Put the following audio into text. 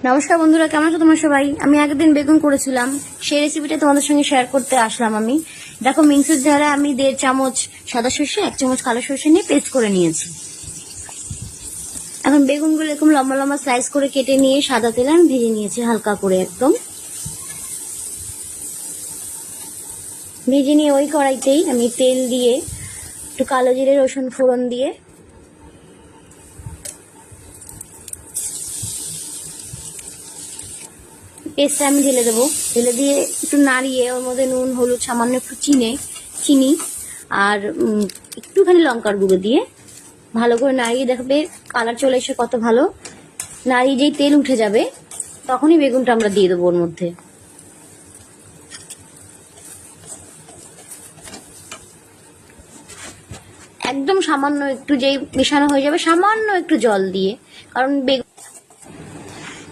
নমস্কার বন্ধুরা, কেমন আছো তোমরা সবাই? আমি একদিন বেগুন করেছিলাম, সেই রেসিপিটা তোমাদের সঙ্গে শেয়ার করতে আসলাম। আমি দেখো, মিক্সির জারে আমি 1.5 চামচ সাদা সর্ষে, 1 চামচ কালো সর্ষে নিয়ে পেস্ট করে নিয়েছি। এখন বেগুনগুলো এরকম লম্বা লম্বা স্লাইস করে কেটে নিয়ে সাদা তেলে আমি ভেজে নিয়েছি, হালকা করে একদম ভেজে নিয়ে ওই কড়াইতেই আমি তেল দিয়ে একটু কালো জিরে রসুন ফোড়ন দিয়ে পেস্টটা আমি ঢেলে দেবো। ঢেলে দিয়ে একটু নাড়িয়ে ওর মধ্যে নুন, হলুদ, সামান্য একটু চিনি আর একটুখানি লঙ্কার গুঁড়ো দিয়ে ভালো করে নাড়িয়ে দেখবে কালার চলে এসে কত ভালো। নাড়িয়ে যেই তেল উঠে যাবে তখনই বেগুনটা আমরা দিয়ে দেবো ওর মধ্যে। একদম সামান্য একটু যেই মেশানো হয়ে যাবে, সামান্য একটু জল দিয়ে, কারণ বেগুন